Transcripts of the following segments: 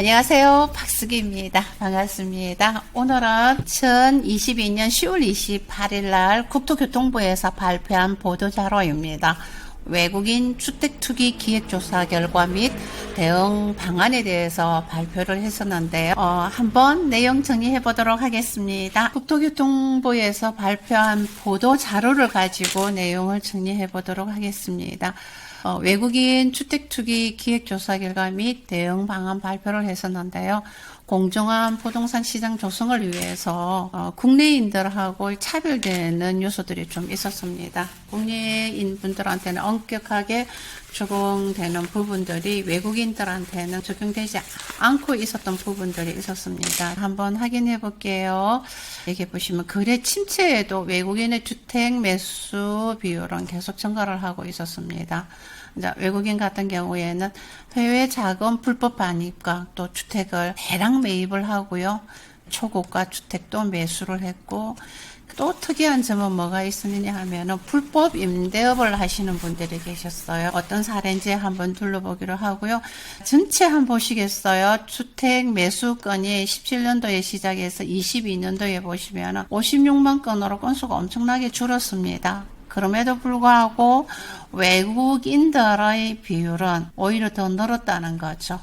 안녕하세요. 박수기입니다. 반갑습니다. 오늘은 2022년 10월 28일 날 국토교통부에서 발표한 보도자료입니다. 외국인 주택투기 기획조사 결과 및 대응 방안에 대해서 발표를 했었는데요. 한번 내용 정리해 보도록 하겠습니다. 국토교통부에서 발표한 보도자료를 가지고 내용을 정리해 보도록 하겠습니다. 외국인 주택투기 기획조사 결과 및 대응 방안 발표를 했었는데요. 공정한 부동산 시장 조성을 위해서 국내인들하고 차별되는 요소들이 좀 있었습니다. 국내인 분들한테는 엄격하게 적용되는 부분들이 외국인들한테는 적용되지 않고 있었던 부분들이 있었습니다. 한번 확인해 볼게요. 여기 보시면 거래 침체에도 외국인의 주택 매수 비율은 계속 증가를 하고 있었습니다. 이제 외국인 같은 경우에는 해외 자금 불법 반입과 또 주택을 대량 매입을 하고요. 초고가 주택도 매수를 했고, 또 특이한 점은 뭐가 있었느냐 하면은 불법 임대업을 하시는 분들이 계셨어요. 어떤 사례인지 한번 둘러보기로 하고요. 전체 한번 보시겠어요? 주택 매수 건이 17년도에 시작해서 22년도에 보시면은 56만 건으로 건수가 엄청나게 줄었습니다. 그럼에도 불구하고 외국인들의 비율은 오히려 더 늘었다는 거죠.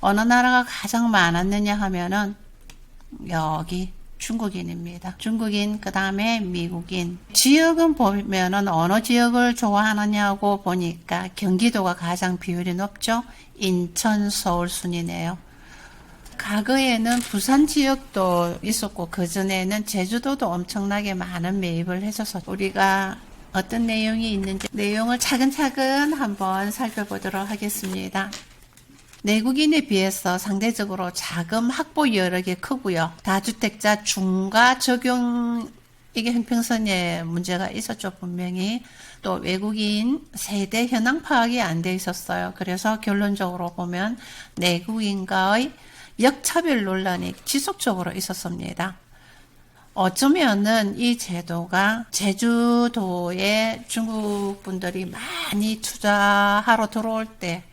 어느 나라가 가장 많았느냐 하면은 여기 중국인입니다. 중국인, 그 다음에 미국인. 지역은 보면은 어느 지역을 좋아하느냐고 보니까 경기도가 가장 비율이 높죠. 인천, 서울 순이네요. 과거에는 부산 지역도 있었고 그전에는 제주도도 엄청나게 많은 매입을 해줘서 우리가 어떤 내용이 있는지 내용을 차근차근 한번 살펴보도록 하겠습니다. 내국인에 비해서 상대적으로 자금 확보 여력이 크고요. 다주택자 중과 적용 이게 형평성에 문제가 있었죠. 분명히. 또 외국인 세대 현황 파악이 안 돼 있었어요. 그래서 결론적으로 보면 내국인과의 역차별 논란이 지속적으로 있었습니다. 어쩌면은 이 제도가 제주도에 중국 분들이 많이 투자하러 들어올 때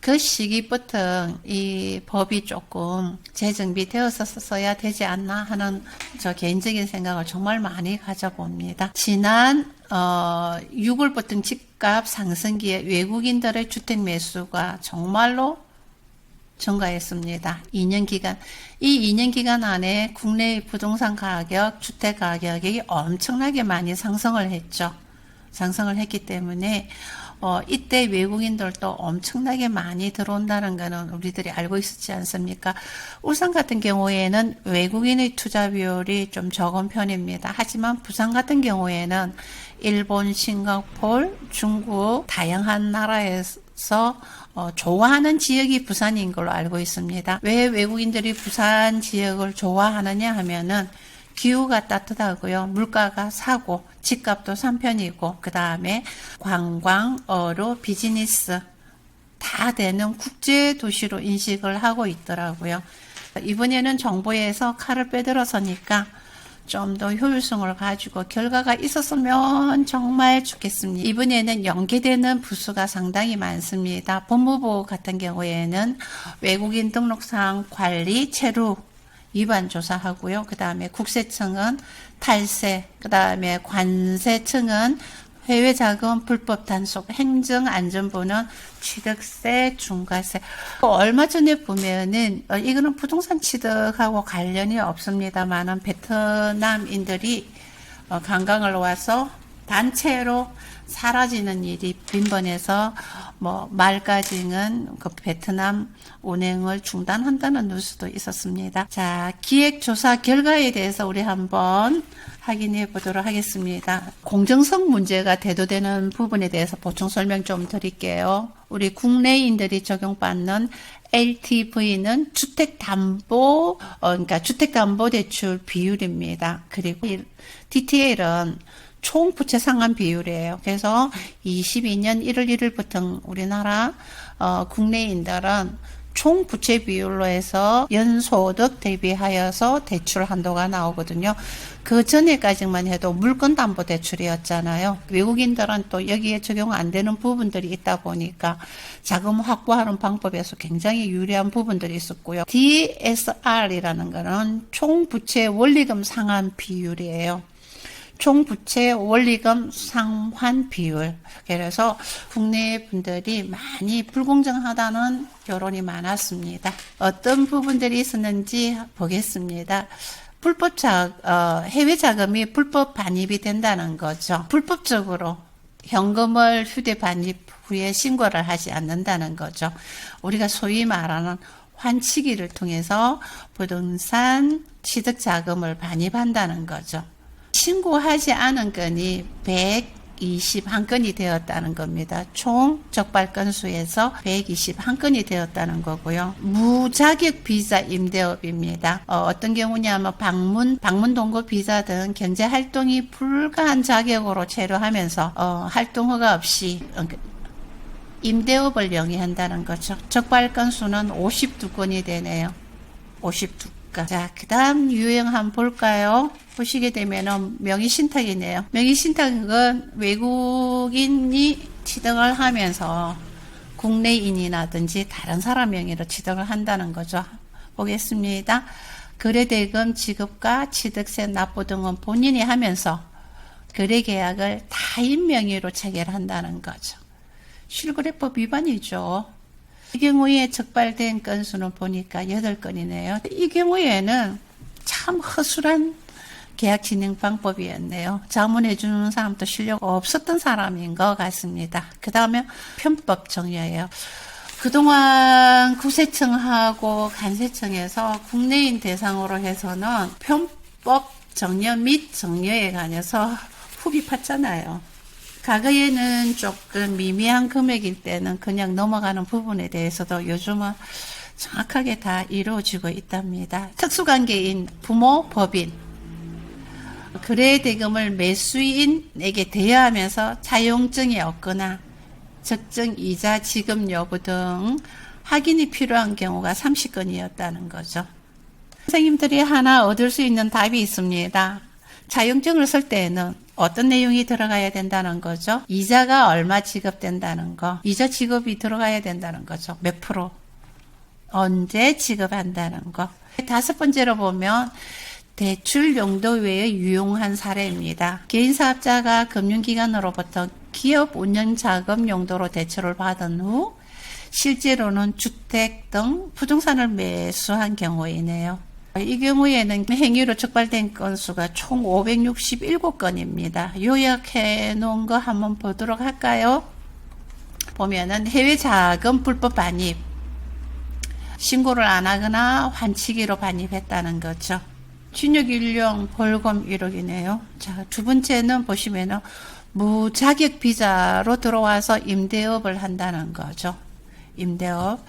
그 시기부터 이 법이 조금 재정비 되었었어야 되지 않나 하는 저 개인적인 생각을 정말 많이 가져봅니다. 지난 6월부터 집값 상승기에 외국인들의 주택 매수가 정말로 증가했습니다. 2년 기간. 이 2년 기간 안에 국내 부동산 가격, 주택 가격이 엄청나게 많이 상승을 했죠. 상승을 했기 때문에 이때 외국인들도 엄청나게 많이 들어온다는 거는 우리들이 알고 있었지 않습니까? 울산 같은 경우에는 외국인의 투자 비율이 좀 적은 편입니다. 하지만 부산 같은 경우에는 일본, 싱가포르, 중국 다양한 나라에서 좋아하는 지역이 부산인 걸로 알고 있습니다. 왜 외국인들이 부산 지역을 좋아하느냐 하면은 기후가 따뜻하고요. 물가가 싸고 집값도 싼 편이고 그 다음에 관광, 어로, 비즈니스 다 되는 국제 도시로 인식을 하고 있더라고요. 이번에는 정부에서 칼을 빼들어서니까 좀 더 효율성을 가지고 결과가 있었으면 정말 좋겠습니다. 이번에는 연계되는 부수가 상당히 많습니다. 법무부 같은 경우에는 외국인 등록상 관리 체류 위반 조사하고요. 그 다음에 국세청은 탈세, 그 다음에 관세청은 해외자금 불법 단속, 행정안전부는 취득세, 중과세. 얼마 전에 보면은 이거는 부동산 취득하고 관련이 없습니다만은 베트남인들이 관광을 와서 단체로 사라지는 일이 빈번해서 말까지는 그 베트남 운행을 중단한다는 뉴스도 있었습니다. 자, 기획조사 결과에 대해서 우리 한번 확인해 보도록 하겠습니다. 공정성 문제가 대두되는 부분에 대해서 보충 설명 좀 드릴게요. 우리 국내인들이 적용받는 LTV는 그러니까 주택담보대출 비율입니다. 그리고 DTL은 총 부채 상환 비율이에요. 그래서 22년 1월 1일부터 우리나라 국내인들은 총 부채 비율로 해서 연소득 대비하여서 대출 한도가 나오거든요. 그 전에까지만 해도 물건담보대출이었잖아요. 외국인들은 또 여기에 적용 안 되는 부분들이 있다 보니까 자금 확보하는 방법에서 굉장히 유리한 부분들이 있었고요. DSR이라는 거는 총 부채 원리금 상환 비율이에요. 총 부채 원리금 상환 비율. 그래서 국내 분들이 많이 불공정하다는 여론이 많았습니다. 어떤 부분들이 있었는지 보겠습니다. 해외 자금이 불법 반입이 된다는 거죠. 불법적으로 현금을 휴대 반입 후에 신고를 하지 않는다는 거죠. 우리가 소위 말하는 환치기를 통해서 부동산 취득 자금을 반입한다는 거죠. 신고하지 않은 건이 121건이 되었다는 겁니다. 총 적발 건수에서 121건이 되었다는 거고요. 무자격 비자 임대업입니다. 어떤 경우냐면 방문 동거 비자 등 경제 활동이 불가한 자격으로 체류하면서 활동 허가 없이 임대업을 영위한다는 거죠. 적발 건수는 52건이 되네요. 52건. 자, 그 다음 유형 한번 볼까요? 보시게 되면은 명의신탁이네요. 명의신탁은 외국인이 취득을 하면서 국내인이라든지 다른 사람 명의로 취득을 한다는 거죠. 보겠습니다. 거래대금 지급과 취득세 납부 등은 본인이 하면서 거래계약을 타인 명의로 체결한다는 거죠. 실거래법 위반이죠. 이 경우에 적발된 건수는 보니까 8건이네요. 이 경우에는 참 허술한 계약 진행 방법이었네요. 자문해 주는 사람도 실력 없었던 사람인 것 같습니다. 그 다음에 편법 정려예요. 그동안 구세청하고 간세청에서 국내인 대상으로 해서는 편법 정려 및 정려에 관해서 후비 팠잖아요. 과거에는 조금 미미한 금액일 때는 그냥 넘어가는 부분에 대해서도 요즘은 정확하게 다 이루어지고 있답니다. 특수관계인 부모, 법인, 거래대금을 매수인에게 대여하면서 차용증이 없거나 적정 이자 지급 여부 등 확인이 필요한 경우가 30건이었다는 거죠. 선생님들이 하나 얻을 수 있는 답이 있습니다. 차용증을 쓸 때에는 어떤 내용이 들어가야 된다는 거죠? 이자가 얼마 지급된다는 거, 이자 지급이 들어가야 된다는 거죠. 몇 프로, 언제 지급한다는 거. 5번째로 보면 대출 용도 외에 유용한 사례입니다. 개인사업자가 금융기관으로부터 기업 운영자금 용도로 대출을 받은 후 실제로는 주택 등 부동산을 매수한 경우이네요. 이 경우에는 행위로 적발된 건수가 총 567건입니다. 요약해 놓은 거 한번 보도록 할까요? 보면은 해외 자금 불법 반입, 신고를 안 하거나 환치기로 반입했다는 거죠. 징역일령 벌금 1억이네요. 자, 두 번째는 보시면은 무자격 비자로 들어와서 임대업을 한다는 거죠. 임대업.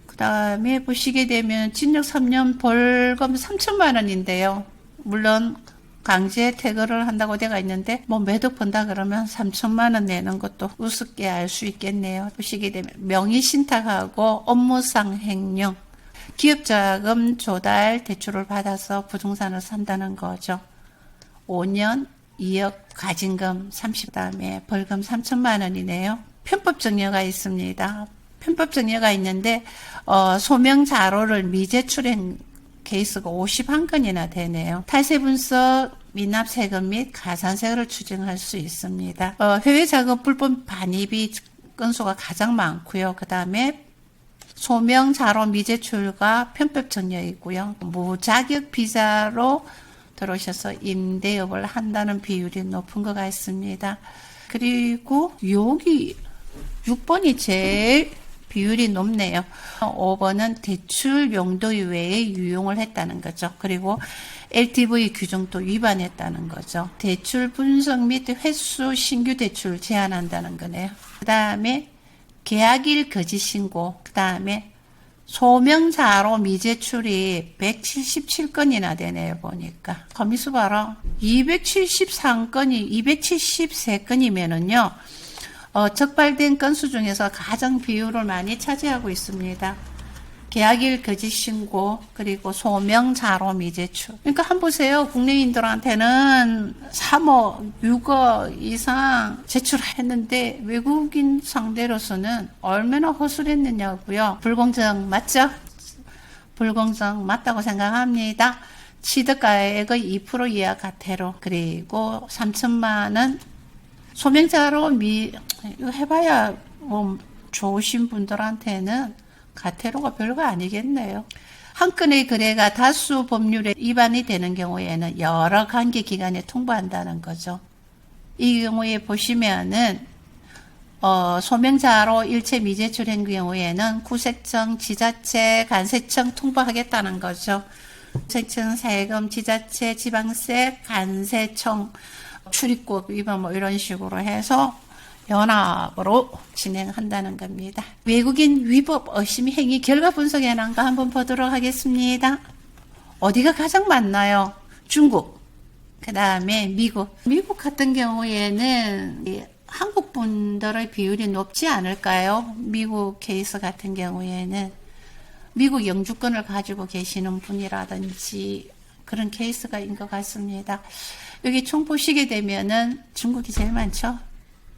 그 다음에 보시게 되면 징역 3년 벌금 3천만 원인데요. 물론 강제 퇴거를 한다고 되어 있는데 뭐 매도 본다 그러면 3천만 원 내는 것도 우습게 알 수 있겠네요. 보시게 되면 명의신탁하고 업무상 횡령, 기업자금 조달 대출을 받아서 부동산을 산다는 거죠. 5년 2억 가징금 30, 다음에 벌금 3천만 원이네요. 편법 정려가 있습니다. 편법 정려가 있는데 소명 자료를 미제출한 케이스가 51건이나 되네요. 탈세 분석, 미납 세금 및 가산세를 추징할 수 있습니다. 해외 자금 불법 반입이 건수가 가장 많고요. 그 다음에 소명 자료 미제출과 편법 정려 있고요. 무자격 비자로 들어오셔서 임대업을 한다는 비율이 높은 것 같습니다. 그리고 여기 6번이 제일 비율이 높네요. 5번은 대출 용도 외에 유용을 했다는 거죠. 그리고 LTV 규정도 위반했다는 거죠. 대출 분석 및 횟수 신규 대출 제한한다는 거네요. 그 다음에 계약일 거짓 신고, 그 다음에 소명자로 미제출이 177건이나 되네요, 보니까. 거미수 봐라. 273건이면은요, 적발된 건수 중에서 가장 비율을 많이 차지하고 있습니다. 계약일 거짓 신고, 그리고 소명 자로 미제출. 그러니까 한번 보세요. 국내인들한테는 3억, 6억 이상 제출했는데 외국인 상대로서는 얼마나 허술했느냐고요. 불공정 맞죠? 불공정 맞다고 생각합니다. 취득가액의 2% 이하 과태료, 그리고 3천만 원 소명자로 이거 해봐야 좋으신 분들한테는 과태료가 별거 아니겠네요. 한 건의 거래가 다수 법률에 위반이 되는 경우에는 여러 관계 기관에 통보한다는 거죠. 이 경우에 보시면은 소명자로 일체 미제출한 경우에는 구세청, 지자체, 간세청 통보하겠다는 거죠. 구세청, 세금, 지자체, 지방세, 간세청, 출입국 위반 이런 식으로 해서 연합으로 진행한다는 겁니다. 외국인 위법 의심 행위 결과 분석해 난 거 한번 보도록 하겠습니다. 어디가 가장 많나요? 중국, 그 다음에 미국. 미국 같은 경우에는 한국 분들의 비율이 높지 않을까요? 미국 케이스 같은 경우에는 미국 영주권을 가지고 계시는 분이라든지 그런 케이스가인 것 같습니다. 여기 총 보시게 되면은 중국이 제일 많죠?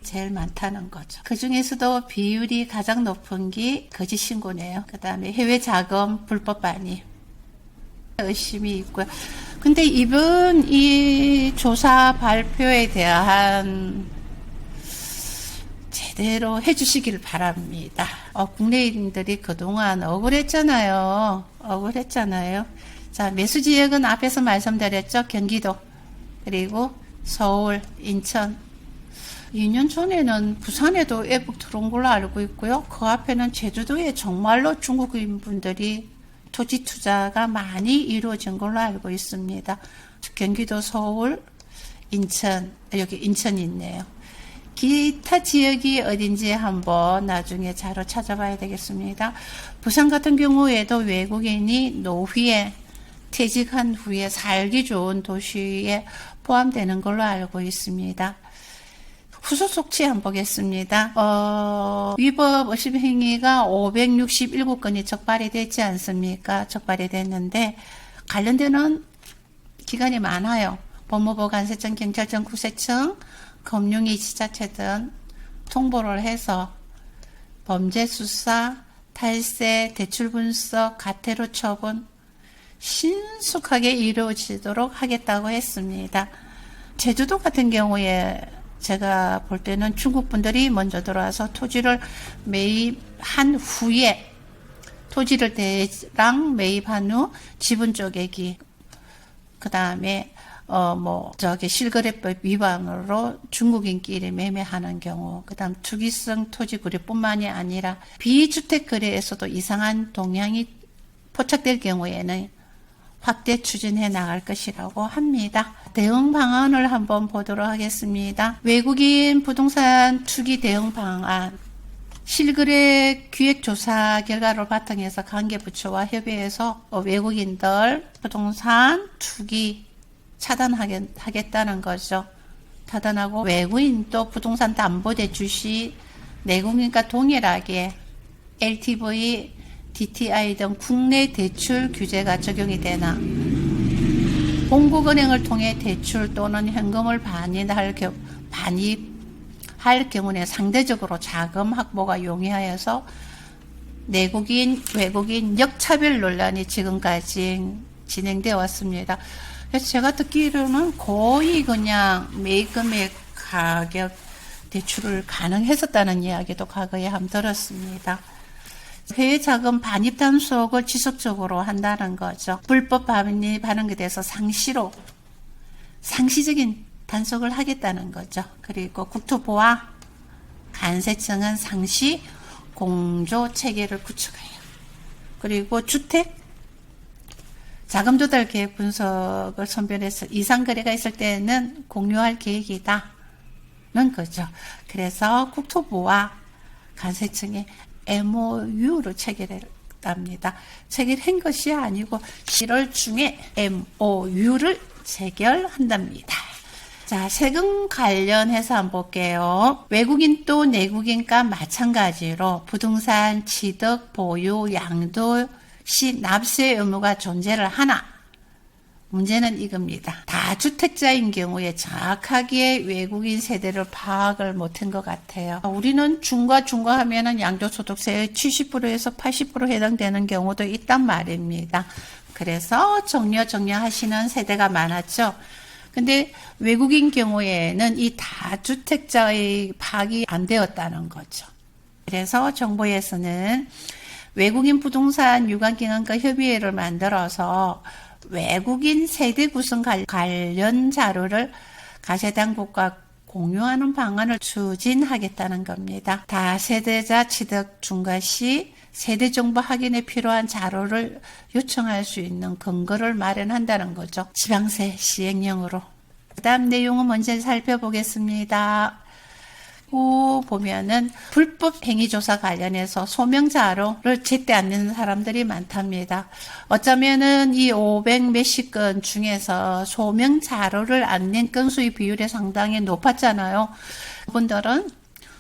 제일 많다는 거죠. 그 중에서도 비율이 가장 높은 게 거짓 신고네요. 그 다음에 해외 자금 불법 반입 의심이 있고요. 근데 이번 이 조사 발표에 대한 제대로 해주시길 바랍니다. 국내인들이 그동안 억울했잖아요. 자, 매수 지역은 앞에서 말씀드렸죠. 경기도, 그리고 서울, 인천. 2년 전에는 부산에도 애북 들어온 걸로 알고 있고요. 그 앞에는 제주도에 정말로 중국인 분들이 토지 투자가 많이 이루어진 걸로 알고 있습니다. 경기도, 서울, 인천, 여기 인천이 있네요. 기타 지역이 어딘지 한번 나중에 자료 찾아봐야 되겠습니다. 부산 같은 경우에도 외국인이 노후에 퇴직한 후에 살기 좋은 도시에 포함되는 걸로 알고 있습니다. 후속 속치 한번 보겠습니다. 위법 의심 행위가 567건이 적발이 됐지 않습니까? 적발이 됐는데 관련되는 기관이 많아요. 법무부, 간세청, 경찰청, 구세청, 금융위, 지자체 등 통보를 해서 범죄 수사, 탈세, 대출 분석, 과태료 처분 신속하게 이루어지도록 하겠다고 했습니다. 제주도 같은 경우에 제가 볼 때는 중국 분들이 먼저 들어와서 토지를 매입한 후에 토지를 대량 매입한 후 지분 쪼개기, 그 다음에 실거래법 위반으로 중국인끼리 매매하는 경우, 그 다음 투기성 토지 거래뿐만이 아니라 비주택 거래에서도 이상한 동향이 포착될 경우에는 확대 추진해 나갈 것이라고 합니다. 대응 방안을 한번 보도록 하겠습니다. 외국인 부동산 투기 대응 방안. 실거래 기획조사 결과를 바탕해서 관계부처와 협의해서 외국인들 부동산 투기 차단하겠다는 거죠. 차단하고 외국인도 부동산 담보대출 시 내국인과 동일하게 LTV, DTI 등 국내 대출 규제가 적용이 되나, 공국은행을 통해 대출 또는 현금을 반입할 경우에 상대적으로 자금 확보가 용이하여서 내국인, 외국인 역차별 논란이 지금까지 진행되어 왔습니다. 그래서 제가 듣기로는 거의 그냥 매입금액 가격 대출을 가능했었다는 이야기도 과거에 한번 들었습니다. 해외 자금 반입 단속을 지속적으로 한다는 거죠. 불법 반입하는 것에 대해서 상시적인 단속을 하겠다는 거죠. 그리고 국토부와 간세청은 상시 공조 체계를 구축해요. 그리고 주택 자금 조달 계획 분석을 선별해서 이상 거래가 있을 때는 공유할 계획이다는 거죠. 그래서 국토부와 간세청에 MOU를 체결했답니다. 체결한 것이 아니고 7월 중에 MOU를 체결한답니다. 자, 세금 관련해서 한번 볼게요. 외국인 또 내국인과 마찬가지로 부동산 취득, 보유, 양도, 시 납세 의무가 존재를 하나? 문제는 이겁니다. 다주택자인 경우에 정확하게 외국인 세대를 파악을 못한 것 같아요. 우리는 중과 하면은 양도소득세의 70%에서 80% 해당되는 경우도 있단 말입니다. 그래서 정려하시는 세대가 많았죠. 근데 외국인 경우에는 이 다주택자의 파악이 안 되었다는 거죠. 그래서 정부에서는 외국인 부동산 유관기관과 협의회를 만들어서 외국인 세대 구성 관련 자료를 가세당국과 공유하는 방안을 추진하겠다는 겁니다. 다세대자 취득 중과 시 세대정보 확인에 필요한 자료를 요청할 수 있는 근거를 마련한다는 거죠. 지방세 시행령으로. 그 다음 내용은 먼저 살펴보겠습니다. 보면은 불법 행위조사 관련해서 소명 자료를 제때 안 내는 사람들이 많답니다. 어쩌면은 이 500 몇십 건 중에서 소명 자료를 안 낸 건수의 비율이 상당히 높았잖아요. 그분들은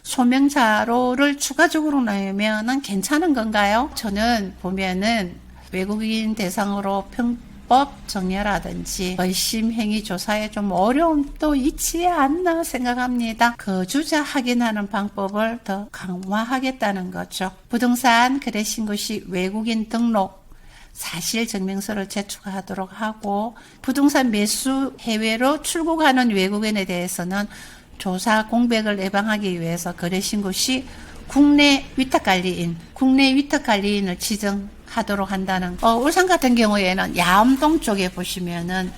소명 자료를 추가적으로 내면은 괜찮은 건가요? 저는 보면은 외국인 대상으로 편법 정려라든지 의심 행위 조사에 좀 어려움도 있지 않나 생각합니다. 거주자 확인하는 방법을 더 강화하겠다는 거죠. 부동산 거래 신고 시 외국인 등록 사실 증명서를 제출하도록 하고 부동산 매수 해외로 출국하는 외국인에 대해서는 조사 공백을 예방하기 위해서 거래 신고 시 국내 위탁관리인을 지정하도록 한다는 울산 같은 경우에는 야암동 쪽에 보시면은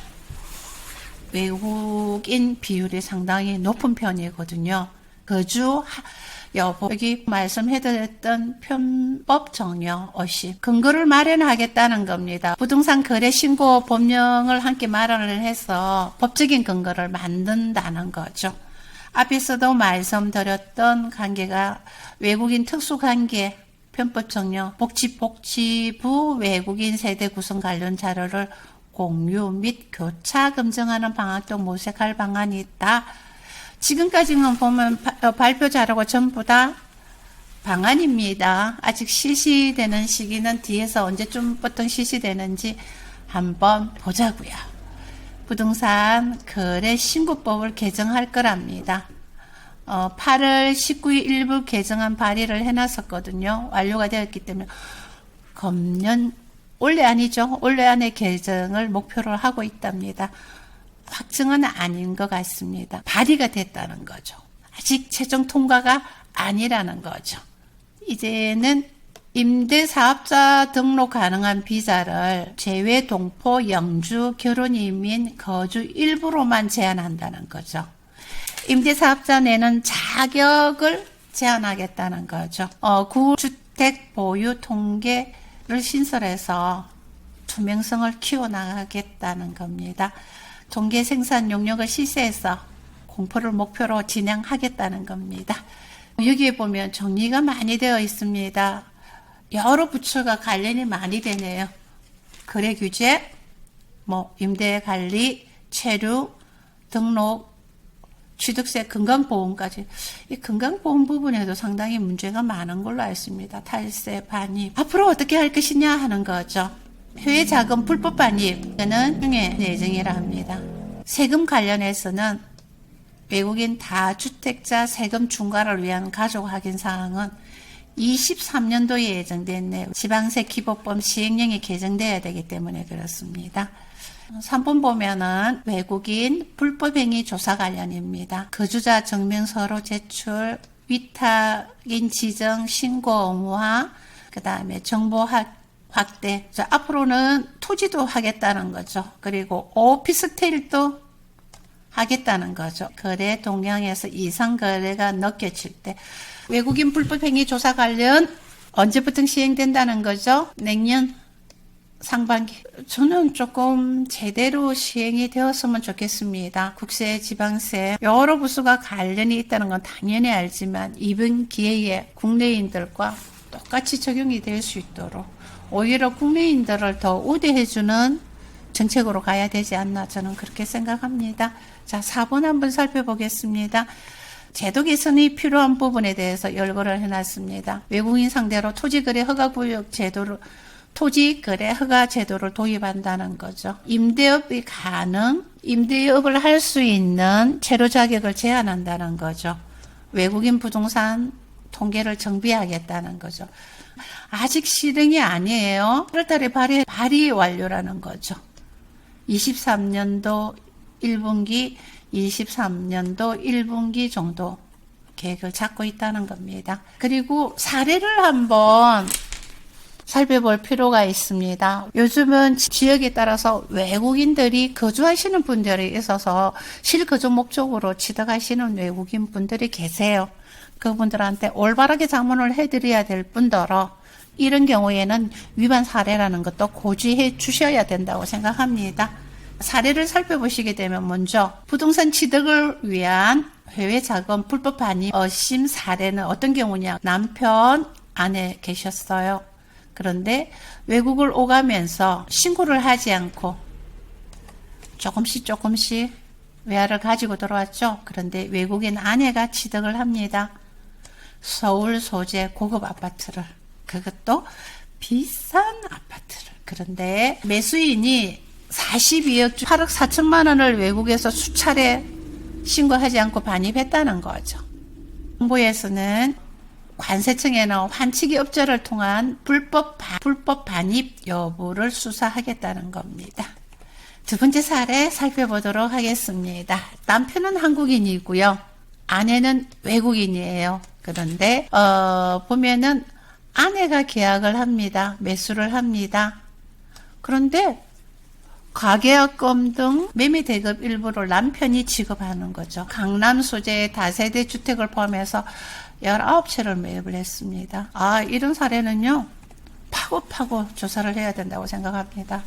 외국인 비율이 상당히 높은 편이거든요. 거주 여기 말씀해드렸던 편법 정려 없이 근거를 마련하겠다는 겁니다. 부동산 거래 신고 법령을 함께 마련을 해서 법적인 근거를 만든다는 거죠. 앞에서도 말씀드렸던 관계가 외국인 특수관계, 편법 정려, 복지부 외국인 세대 구성 관련 자료를 공유 및 교차 검증하는 방안도 모색할 방안이 있다. 지금까지는 보면 발표 자료가 전부 다 방안입니다. 아직 실시되는 시기는 뒤에서 언제쯤부터 실시되는지 한번 보자고요. 부동산 거래 신고법을 개정할 거랍니다. 8월 19일 일부 개정안 발의를 해놨었거든요. 완료가 되었기 때문에 올해 안에 개정을 목표로 하고 있답니다. 확정은 아닌 것 같습니다. 발의가 됐다는 거죠. 아직 최종 통과가 아니라는 거죠. 이제는 임대사업자 등록 가능한 비자를 제외 동포, 영주, 결혼이민, 거주 일부로만 제한한다는 거죠. 임대사업자 내는 자격을 제한하겠다는 거죠. 구주택 보유 통계를 신설해서 투명성을 키워나가겠다는 겁니다. 통계 생산 용역을 실시해서 공포를 목표로 진행하겠다는 겁니다. 여기에 보면 정리가 많이 되어 있습니다. 여러 부처가 관련이 많이 되네요. 거래 규제, 임대 관리, 체류, 등록, 취득세, 건강보험까지. 이 건강보험 부분에도 상당히 문제가 많은 걸로 알습니다. 탈세, 반입. 앞으로 어떻게 할 것이냐 하는 거죠. 해외 자금 불법 반입은 중에 예정이라 합니다. 세금 관련해서는 외국인 다주택자 세금 중과를 위한 가족 확인 사항은 23년도에 예정됐네요. 지방세 기본법 시행령이 개정돼야 되기 때문에 그렇습니다. 3번 보면은 외국인 불법행위 조사 관련입니다. 거주자 증명서로 제출, 위탁인 지정, 신고 의무화, 그 다음에 정보 확대. 앞으로는 토지도 하겠다는 거죠. 그리고 오피스텔도 하겠다는 거죠. 거래 동향에서 이상 거래가 느껴질 때 외국인 불법행위 조사 관련 언제부터 시행된다는 거죠? 내년 상반기. 저는 조금 제대로 시행이 되었으면 좋겠습니다. 국세, 지방세 여러 부서가 관련이 있다는 건 당연히 알지만 이번 기회에 국내인들과 똑같이 적용이 될 수 있도록 오히려 국내인들을 더 우대해주는 정책으로 가야 되지 않나 저는 그렇게 생각합니다. 자, 4번 한번 살펴보겠습니다. 제도 개선이 필요한 부분에 대해서 열거를 해놨습니다. 외국인 상대로 토지거래 허가구역 제도를 토지 거래 허가 제도를 도입한다는 거죠. 임대업이 임대업을 할 수 있는 체류 자격을 제한한다는 거죠. 외국인 부동산 통계를 정비하겠다는 거죠. 아직 실행이 아니에요. 8월달에 발의 완료라는 거죠. 23년도 1분기, 23년도 1분기 정도 계획을 잡고 있다는 겁니다. 그리고 사례를 한번 살펴볼 필요가 있습니다. 요즘은 지역에 따라서 외국인들이 거주하시는 분들이 있어서 실거주 목적으로 취득하시는 외국인 분들이 계세요. 그분들한테 올바르게 자문을 해드려야 될 뿐더러 이런 경우에는 위반 사례라는 것도 고지해 주셔야 된다고 생각합니다. 사례를 살펴보시게 되면 먼저 부동산 취득을 위한 해외 자금 불법 반입 의심 사례는 어떤 경우냐. 남편, 아내 계셨어요. 그런데 외국을 오가면서 신고를 하지 않고 조금씩 외화를 가지고 들어왔죠. 그런데 외국인 아내가 취득을 합니다. 서울 소재 고급 아파트를, 그것도 비싼 아파트를. 그런데 매수인이 42억 8억 4천만 원을 외국에서 수차례 신고하지 않고 반입했다는 거죠. 정부에서는 관세청에는 환치기 업자를 통한 불법 반입 여부를 수사하겠다는 겁니다. 두 번째 사례 살펴보도록 하겠습니다. 남편은 한국인이고요. 아내는 외국인이에요. 그런데 보면은 아내가 계약을 합니다. 매수를 합니다. 그런데 가계약금 등 매매 대급 일부를 남편이 지급하는 거죠. 강남 소재의 다세대 주택을 포함해서 19채를 매입을 했습니다. 이런 사례는요, 파고 조사를 해야 된다고 생각합니다.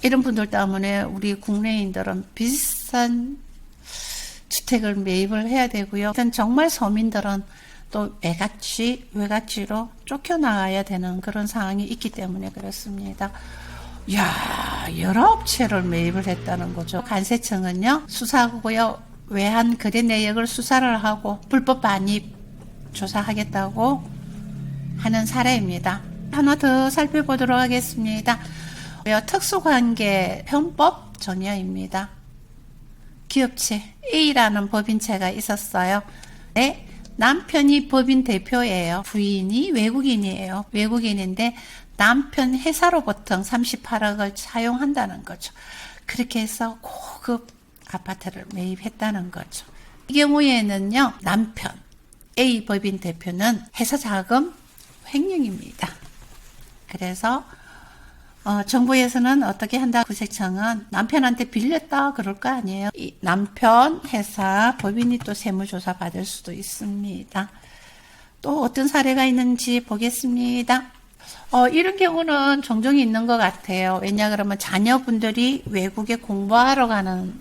이런 분들 때문에 우리 국내인들은 비싼 주택을 매입을 해야 되고요. 정말 서민들은 또 외갓지로 쫓겨나가야 되는 그런 상황이 있기 때문에 그렇습니다. 19채를 매입을 했다는 거죠. 관세청은요, 수사하고요, 외환 거래 내역을 수사를 하고 불법 반입 조사하겠다고 하는 사례입니다. 하나 더 살펴보도록 하겠습니다. 특수관계 편법 전혀입니다. 기업체 A라는 법인체가 있었어요. 네, 남편이 법인 대표예요. 부인이 외국인이에요. 외국인인데 남편 회사로부터 38억을 사용한다는 거죠. 그렇게 해서 고급 아파트를 매입했다는 거죠. 이 경우에는요, 남편 A 법인 대표는 회사 자금 횡령입니다. 그래서 정부에서는 어떻게 한다? 국세청은 남편한테 빌렸다 그럴 거 아니에요. 이 남편 회사 법인이 또 세무조사 받을 수도 있습니다. 또 어떤 사례가 있는지 보겠습니다. 이런 경우는 종종 있는 것 같아요. 왜냐 그러면 자녀분들이 외국에 공부하러 가는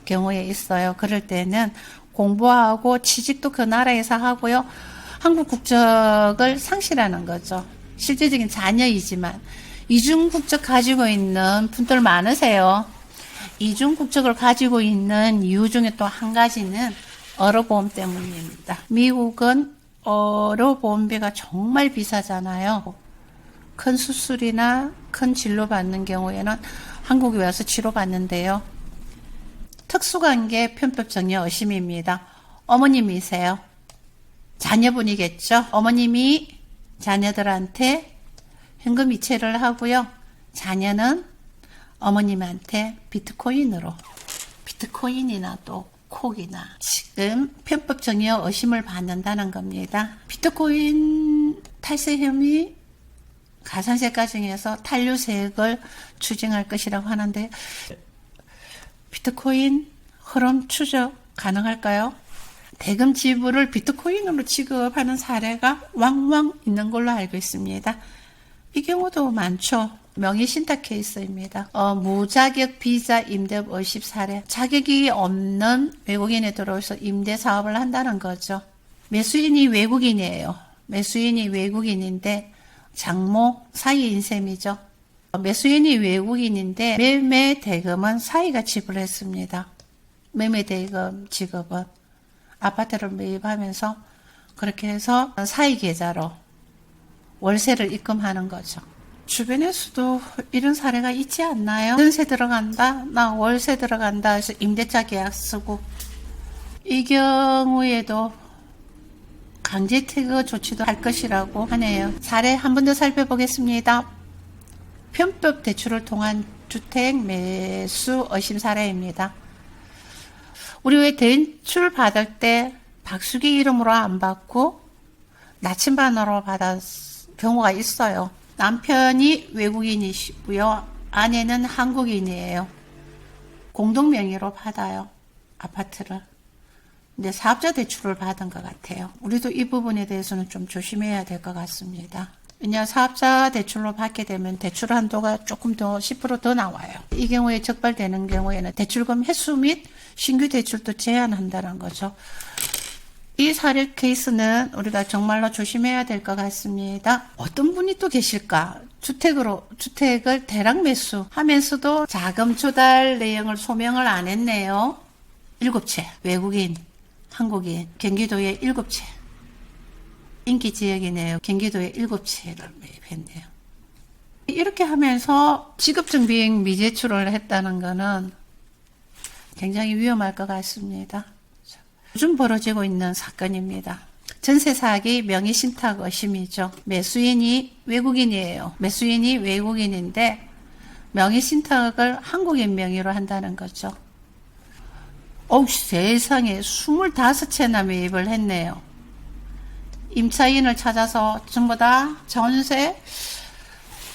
경우에 있어요. 그럴 때는 공부하고 취직도 그 나라에서 하고요. 한국 국적을 상실하는 거죠. 실제적인 자녀이지만 이중 국적 가지고 있는 분들 많으세요. 이중 국적을 가지고 있는 이유 중에 또 한 가지는 의료보험 때문입니다. 미국은 의료보험비가 정말 비싸잖아요. 큰 수술이나 큰 진료 받는 경우에는 한국에 와서 치료받는데요. 특수관계 편법 정려 의심입니다. 어머님이세요. 자녀분이겠죠. 어머님이 자녀들한테 현금 이체를 하고요. 자녀는 어머님한테 비트코인이나 또 콕이나 지금 편법 정여 의심을 받는다는 겁니다. 비트코인 탈세 혐의 가산세 과정에서 탄류세액을 추징할 것이라고 하는데 비트코인 흐름 추적 가능할까요? 대금 지불을 비트코인으로 지급하는 사례가 왕왕 있는 걸로 알고 있습니다. 이 경우도 많죠. 명의신탁 케이스입니다. 무자격 비자 임대업 의심 사례. 자격이 없는 외국인에 들어와서 임대 사업을 한다는 거죠. 매수인이 외국인이에요. 매수인이 외국인인데 장모 사이인 셈이죠. 매수인이 외국인인데 매매 대금은 사이가 지불했습니다. 매매 대금 지급은 아파트를 매입하면서 그렇게 해서 사이 계좌로 월세를 입금하는 거죠. 주변에서도 이런 사례가 있지 않나요? 전세 들어간다, 나 월세 들어간다 해서 임대차 계약 쓰고, 이 경우에도 강제 퇴거 조치도 할 것이라고 하네요. 사례 한 번 더 살펴보겠습니다. 편법 대출을 통한 주택 매수 의심 사례입니다. 우리 왜 대출 받을 때 박수기 이름으로 안 받고 나침반으로 받은 경우가 있어요. 남편이 외국인이시고요. 아내는 한국인이에요. 공동 명의로 받아요. 아파트를. 근데 사업자 대출을 받은 것 같아요. 우리도 이 부분에 대해서는 좀 조심해야 될 것 같습니다. 왜냐 사업자 대출로 받게 되면 대출 한도가 조금 더 10% 더 나와요. 이 경우에 적발되는 경우에는 대출금 회수 및 신규 대출도 제한한다는 거죠. 이 사례 케이스는 우리가 정말로 조심해야 될 것 같습니다. 어떤 분이 또 계실까? 주택을 대량 매수하면서도 자금 조달 내용을 소명을 안 했네요. 7채, 외국인, 한국인, 경기도에 7채. 인기 지역이네요. 경기도에 7채를 매입했네요. 이렇게 하면서 직업정비행 미제출을 했다는 것은 굉장히 위험할 것 같습니다. 요즘 벌어지고 있는 사건입니다. 전세 사기 명의신탁 의심이죠. 매수인이 외국인이에요. 매수인이 외국인인데 명의신탁을 한국인 명의로 한다는 거죠. 세상에 25채나 매입을 했네요. 임차인을 찾아서 전부 다 전세,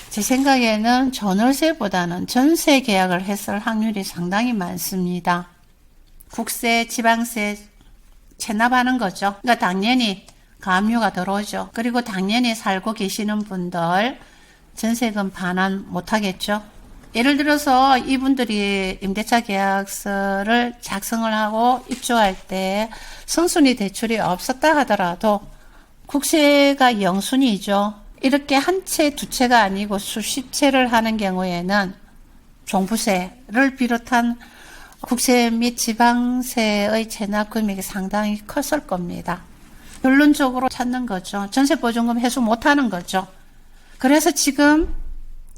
제 생각에는 전월세보다는 전세 계약을 했을 확률이 상당히 많습니다. 국세, 지방세 체납하는 거죠. 그러니까 당연히 가압류가 들어오죠. 그리고 당연히 살고 계시는 분들 전세금 반환 못하겠죠. 예를 들어서 이분들이 임대차 계약서를 작성을 하고 입주할 때 선순위 대출이 없었다 하더라도 국세가 영순위죠. 이렇게 한 채, 두 채가 아니고 수십 채를 하는 경우에는 종부세를 비롯한 국세 및 지방세의 체납 금액이 상당히 컸을 겁니다. 결론적으로 찾는 거죠. 전세보증금 회수 못하는 거죠. 그래서 지금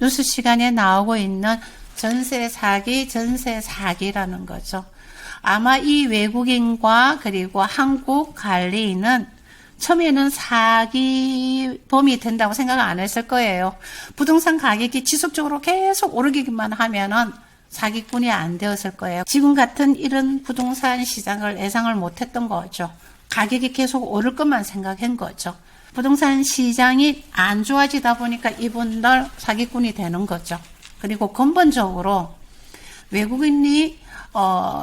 뉴스 시간에 나오고 있는 전세 사기라는 거죠. 아마 이 외국인과 그리고 한국 관리인은 처음에는 사기범이 된다고 생각 안 했을 거예요. 부동산 가격이 지속적으로 계속 오르기만 하면은 사기꾼이 안 되었을 거예요. 지금 같은 이런 부동산 시장을 예상을 못했던 거죠. 가격이 계속 오를 것만 생각한 거죠. 부동산 시장이 안 좋아지다 보니까 이분들 사기꾼이 되는 거죠. 그리고 근본적으로 외국인이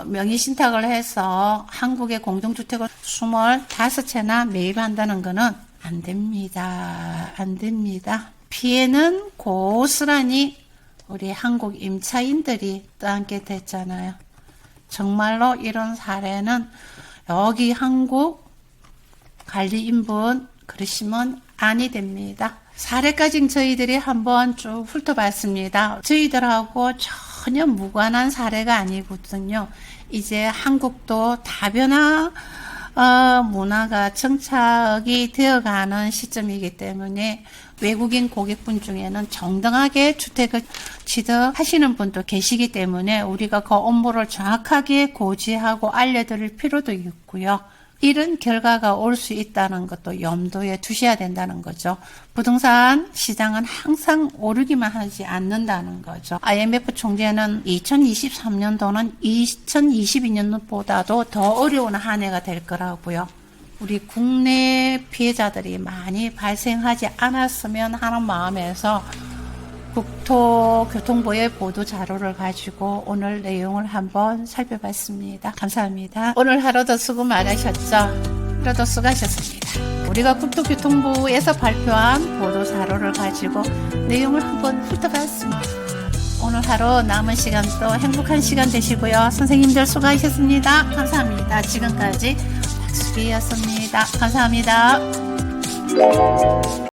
명의신탁을 해서 한국의 공동주택을 25채나 매입한다는 것은 안 됩니다. 안 됩니다. 피해는 고스란히 우리 한국 임차인들이 떠안게 됐잖아요. 정말로 이런 사례는 여기 한국 관리인분 그러시면 아니 됩니다. 사례까지 저희들이 한번 쭉 훑어봤습니다. 저희들하고 전혀 무관한 사례가 아니거든요. 이제 한국도 다변화 문화가 정착이 되어가는 시점이기 때문에 외국인 고객분 중에는 정당하게 주택을 취득하시는 분도 계시기 때문에 우리가 그 업무를 정확하게 고지하고 알려드릴 필요도 있고요. 이런 결과가 올 수 있다는 것도 염두에 두셔야 된다는 거죠. 부동산 시장은 항상 오르기만 하지 않는다는 거죠. IMF 총재는 2023년도는 2022년보다도 더 어려운 한 해가 될 거라고요. 우리 국내 피해자들이 많이 발생하지 않았으면 하는 마음에서 국토교통부의 보도 자료를 가지고 오늘 내용을 한번 살펴봤습니다. 감사합니다. 오늘 하루도 수고 많으셨죠? 하루도 수고하셨습니다. 우리가 국토교통부에서 발표한 보도 자료를 가지고 내용을 한번 훑어봤습니다. 오늘 하루 남은 시간도 행복한 시간 되시고요. 선생님들 수고하셨습니다. 감사합니다. 지금까지 박수기였습니다. 감사합니다.